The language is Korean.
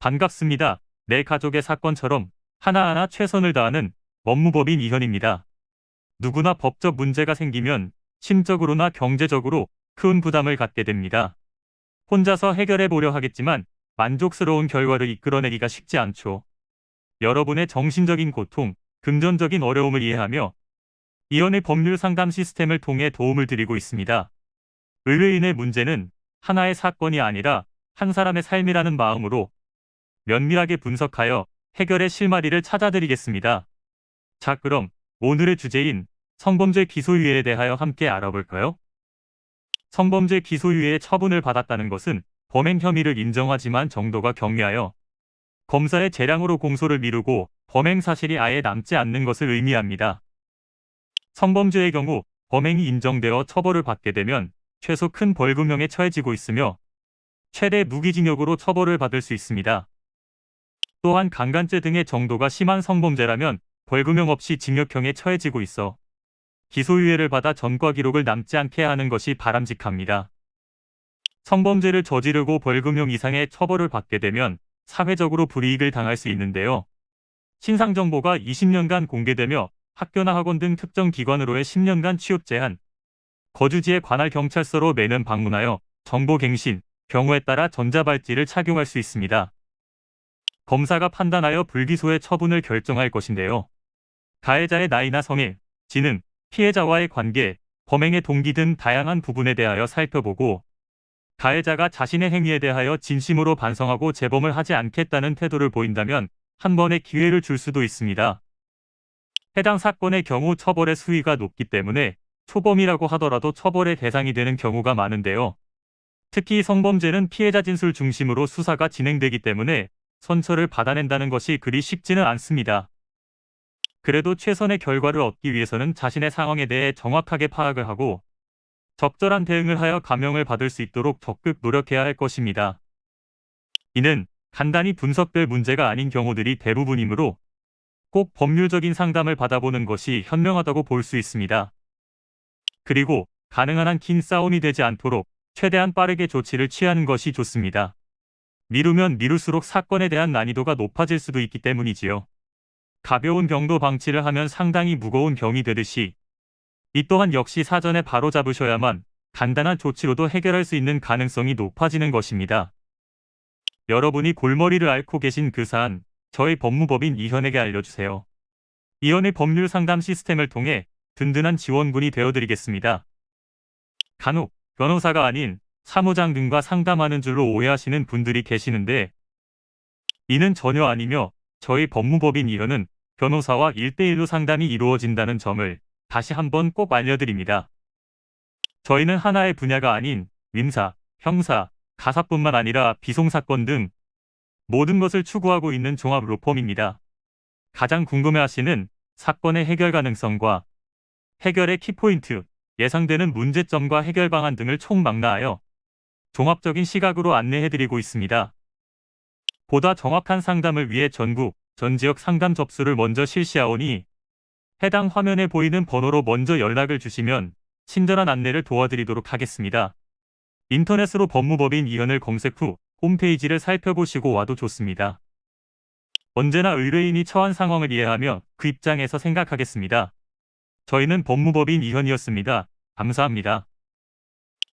반갑습니다. 내 가족의 사건처럼 하나하나 최선을 다하는 법무법인 이현입니다. 누구나 법적 문제가 생기면 심적으로나 경제적으로 큰 부담을 갖게 됩니다. 혼자서 해결해 보려 하겠지만 만족스러운 결과를 이끌어내기가 쉽지 않죠. 여러분의 정신적인 고통, 금전적인 어려움을 이해하며 이현의 법률 상담 시스템을 통해 도움을 드리고 있습니다. 의뢰인의 문제는 하나의 사건이 아니라 한 사람의 삶이라는 마음으로 면밀하게 분석하여 해결의 실마리를 찾아드리겠습니다. 자, 그럼 오늘의 주제인 성범죄 기소유예에 대하여 함께 알아볼까요? 성범죄 기소유예의 처분을 받았다는 것은 범행 혐의를 인정하지만 정도가 경미하여 검사의 재량으로 공소를 미루고 범행 사실이 아예 남지 않는 것을 의미합니다. 성범죄의 경우 범행이 인정되어 처벌을 받게 되면 최소 큰 벌금형에 처해지고 있으며 최대 무기징역으로 처벌을 받을 수 있습니다. 또한 강간죄 등의 정도가 심한 성범죄라면 벌금형 없이 징역형에 처해지고 있어 기소유예를 받아 전과 기록을 남지 않게 하는 것이 바람직합니다. 성범죄를 저지르고 벌금형 이상의 처벌을 받게 되면 사회적으로 불이익을 당할 수 있는데요. 신상정보가 20년간 공개되며 학교나 학원 등 특정 기관으로의 10년간 취업 제한, 거주지에 관할 경찰서로 매년 방문하여 정보 갱신, 경우에 따라 전자발찌를 착용할 수 있습니다. 검사가 판단하여 불기소의 처분을 결정할 것인데요. 가해자의 나이나 성일, 지능, 피해자와의 관계, 범행의 동기 등 다양한 부분에 대하여 살펴보고 가해자가 자신의 행위에 대하여 진심으로 반성하고 재범을 하지 않겠다는 태도를 보인다면 한 번의 기회를 줄 수도 있습니다. 해당 사건의 경우 처벌의 수위가 높기 때문에 초범이라고 하더라도 처벌의 대상이 되는 경우가 많은데요. 특히 성범죄는 피해자 진술 중심으로 수사가 진행되기 때문에 선처를 받아낸다는 것이 그리 쉽지는 않습니다. 그래도 최선의 결과를 얻기 위해서는 자신의 상황에 대해 정확하게 파악을 하고 적절한 대응을 하여 감형을 받을 수 있도록 적극 노력해야 할 것입니다. 이는 간단히 분석될 문제가 아닌 경우들이 대부분이므로 꼭 법률적인 상담을 받아보는 것이 현명하다고 볼 수 있습니다. 그리고 가능한 한 긴 싸움이 되지 않도록 최대한 빠르게 조치를 취하는 것이 좋습니다. 미루면 미룰수록 사건에 대한 난이도가 높아질 수도 있기 때문이지요. 가벼운 경도 방치를 하면 상당히 무거운 병이 되듯이 이 또한 역시 사전에 바로잡으셔야만 간단한 조치로도 해결할 수 있는 가능성이 높아지는 것입니다. 여러분이 골머리를 앓고 계신 그 사안, 저희 법무법인 이현에게 알려주세요. 이현의 법률 상담 시스템을 통해 든든한 지원군이 되어드리겠습니다. 간혹 변호사가 아닌 사무장 등과 상담하는 줄로 오해하시는 분들이 계시는데 이는 전혀 아니며 저희 법무법인 이현은 변호사와 1대1로 상담이 이루어진다는 점을 다시 한번 꼭 알려드립니다. 저희는 하나의 분야가 아닌 민사, 형사, 가사뿐만 아니라 비송사건 등 모든 것을 추구하고 있는 종합 로펌입니다. 가장 궁금해하시는 사건의 해결 가능성과 해결의 키포인트, 예상되는 문제점과 해결 방안 등을 총망라하여 종합적인 시각으로 안내해드리고 있습니다. 보다 정확한 상담을 위해 전국, 전 지역 상담 접수를 먼저 실시하오니 해당 화면에 보이는 번호로 먼저 연락을 주시면 친절한 안내를 도와드리도록 하겠습니다. 인터넷으로 법무법인 이현을 검색 후 홈페이지를 살펴보시고 와도 좋습니다. 언제나 의뢰인이 처한 상황을 이해하며 그 입장에서 생각하겠습니다. 저희는 법무법인 이현이었습니다. 감사합니다.